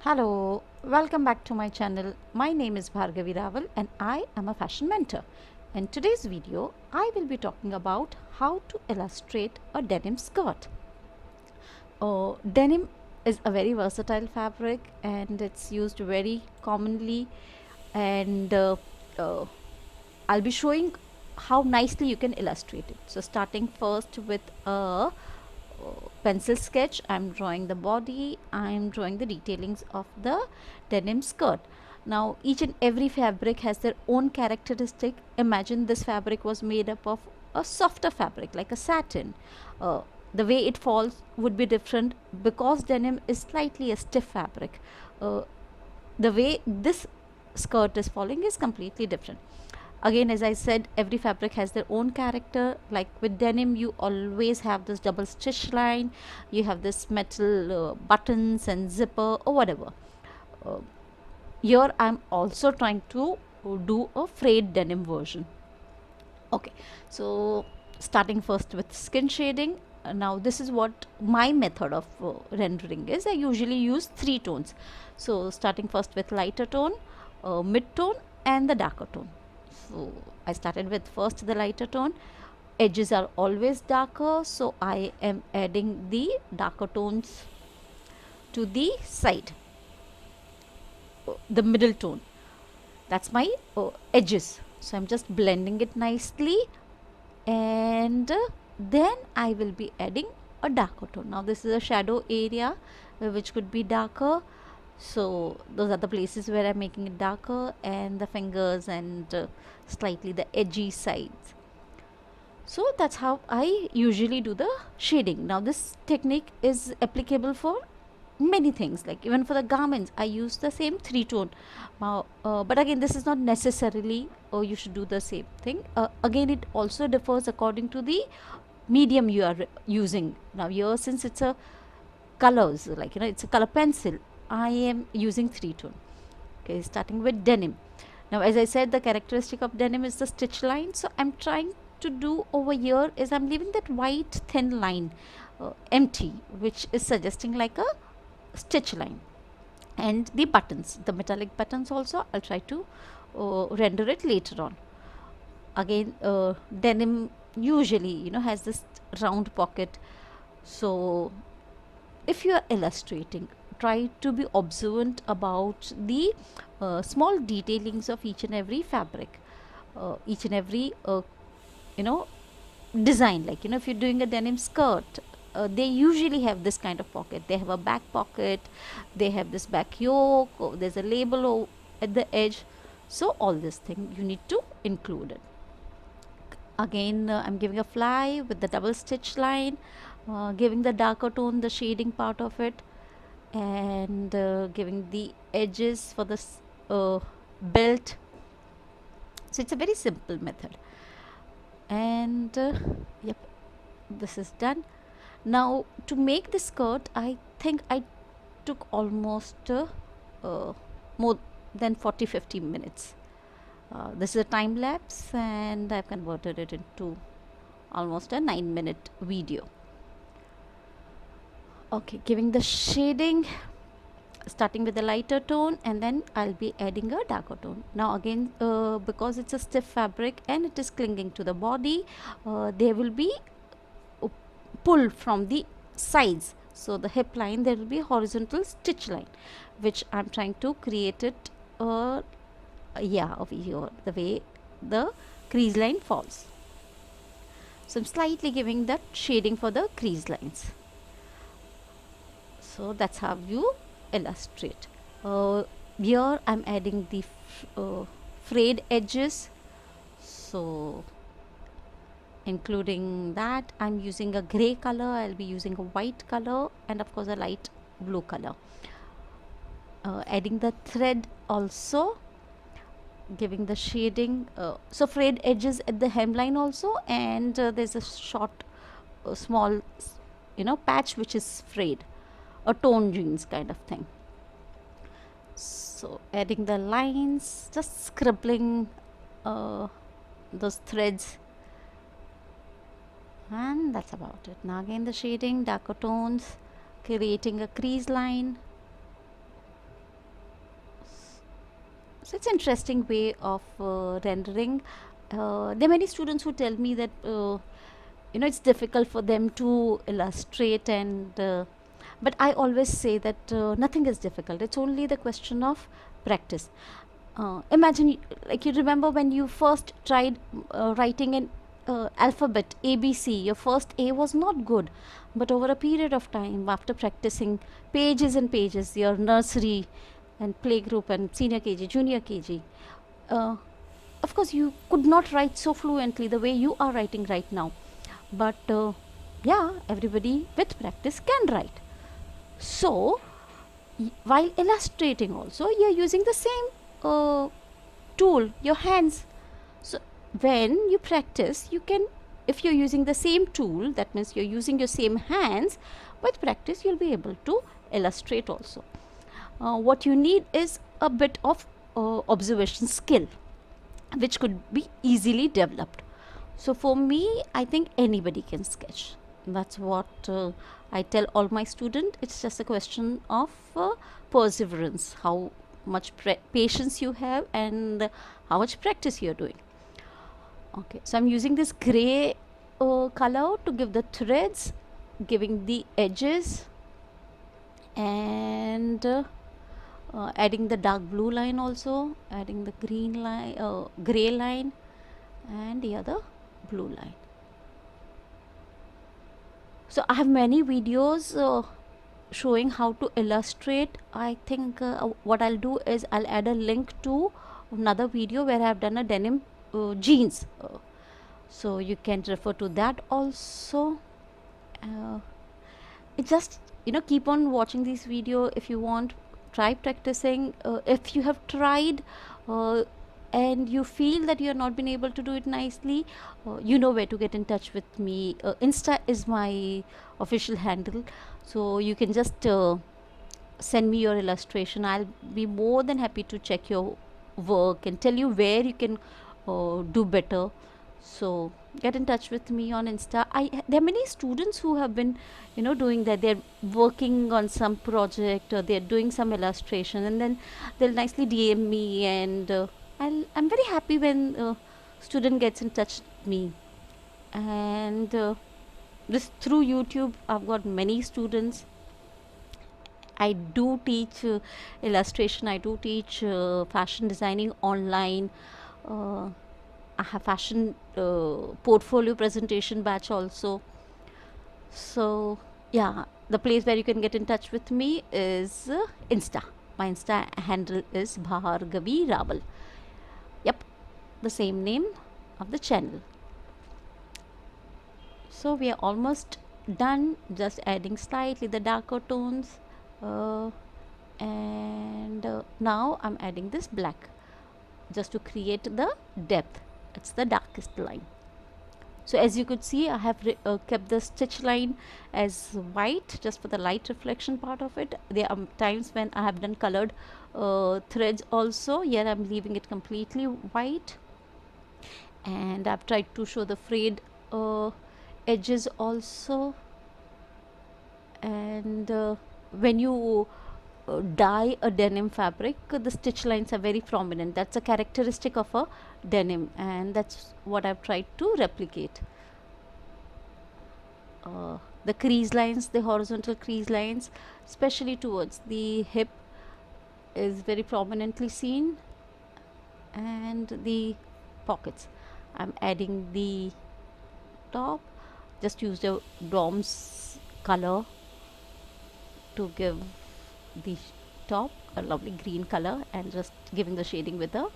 Hello, welcome back to my channel. My name is Bhargavi Raval and I am a fashion mentor. In today's video, I will be talking about how to illustrate a denim skirt. Denim is a very versatile fabric and it's used very commonly, and uh, I'll be showing how nicely you can illustrate it. So starting first with a pencil sketch, I'm drawing the body, I'm drawing the detailings of the denim skirt. Now each and every fabric has their own characteristic. Imagine this fabric was made up of a softer fabric like a satin. The way it falls would be different because denim is slightly a stiff fabric. The way this skirt is falling is completely different. Again, as I said, every fabric has their own character. Like with denim, you always have this double stitch line, you have this metal buttons and zipper or whatever. uh, Here I'm also trying to do a frayed denim version. Okay, so starting first with skin shading. Now this is what my method of rendering is. I usually use three tones. So starting first with lighter tone, mid tone and the darker tone. So I started with first the lighter tone. Edges are always darker, so I am adding the darker tones to the side, the middle tone. That's my edges. So I'm just blending it nicely, and then I will be adding a darker tone. Now this is a shadow area which could be darker, so those are the places where I'm making it darker, and the fingers and slightly the edgy sides. So that's how I usually do the shading. Now this technique is applicable for many things, like even for the garments I use the same three tone. But again, this is not necessarily you should do the same thing. Again, it also differs according to the medium you are using. Now here, since it's a colors, like it's a color pencil, I am using three tone. Okay, starting with denim. Now as I said, the characteristic of denim is the stitch line, so I'm trying to do over here is I'm leaving that white thin line empty, which is suggesting like a stitch line. And the buttons, the metallic buttons also, I'll try to render it later on. Again, denim usually has this round pocket, so if you are illustrating, try to be observant about the small detailings of each and every fabric, each and every you know design. Like if you're doing a denim skirt, they usually have this kind of pocket. They have a back pocket, they have this back yoke, there's a label at the edge. So all this thing you need to include it. Again, I'm giving a fly with the double stitch line, giving the darker tone, the shading part of it, and giving the edges for this belt. So it's a very simple method, and yep, this is done. Now to make the skirt, I think I took almost more than 40-50 minutes. This is a time lapse and I've converted it into almost a 9-minute video. Okay, giving the shading, starting with the lighter tone, and then I'll be adding a darker tone. Now again, because it's a stiff fabric and it is clinging to the body, there will be pull from the sides. So the hip line, there will be horizontal stitch line, which I'm trying to create it over here, the way the crease line falls. So I'm slightly giving that shading for the crease lines. So that's how you illustrate. Here I'm adding the frayed edges, so including that I'm using a gray color, I'll be using a white color, and of course a light blue color. Adding the thread also, giving the shading, so frayed edges at the hemline also, and there's a short small patch which is frayed, a torn jeans kind of thing. So adding the lines, just scribbling those threads, and that's about it. Now again the shading, darker tones, creating a crease line, So it's interesting way of rendering. There are many students who tell me that it's difficult for them to illustrate, and but I always say that nothing is difficult. It's only the question of practice. Imagine, like, you remember when you first tried writing an alphabet ABC. Your first A was not good, but over a period of time, after practicing pages and pages, your nursery and playgroup and senior KG, junior KG, uh, of course you could not write so fluently the way you are writing right now, but yeah, everybody with practice can write. So while illustrating also, you're using the same tool, your hands. So when you practice, you can, if you're using the same tool, that means you're using your same hands, with practice you'll be able to illustrate also. What you need is a bit of observation skill, which could be easily developed. So for me, I think anybody can sketch. That's what I tell all my students. It's just a question of perseverance, how much patience you have, and how much practice you're doing. Okay, so I'm using this gray color to give the threads, giving the edges, and adding the dark blue line, also adding the green line, gray line, and the other blue line. So I have many videos showing how to illustrate. I think what I'll do is I'll add a link to another video where I have done a denim jeans, so you can refer to that also. It just, keep on watching this video. If you want, try practicing. If you have tried and you feel that you have not been able to do it nicely, you know where to get in touch with me. Insta is my official handle, so you can just send me your illustration. I'll be more than happy to check your work and tell you where you can do better. So get in touch with me on Insta. There are many students who have been doing that. They're working on some project, or they're doing some illustration, and then they'll nicely DM me, and I'm very happy when student gets in touch with me. And this through YouTube, I've got many students. I do teach illustration. I do teach fashion designing online. I have fashion portfolio presentation batch also. So yeah, the place where you can get in touch with me is Insta. My Insta handle is Bhargavi Raval. Yep, the same name of the channel. So we are almost done, just adding slightly the darker tones, and now I'm adding this black just to create the depth. It's the darkest line. So as you could see, I have kept the stitch line as white just for the light reflection part of it. There are times when I have done colored threads also. Here I'm leaving it completely white, and I've tried to show the frayed edges also. And when you dye a denim fabric, the stitch lines are very prominent. That's a characteristic of a denim, and that's what I've tried to replicate. The crease lines, the horizontal crease lines, especially towards the hip, is very prominently seen, and the pockets. I'm adding the top, just used a bronze color to give the top a lovely green color, and just giving the shading with a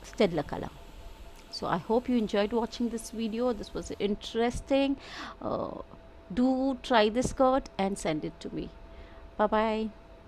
staedtler color. So I hope you enjoyed watching this video. This was interesting. Do try this skirt and send it to me. Bye bye.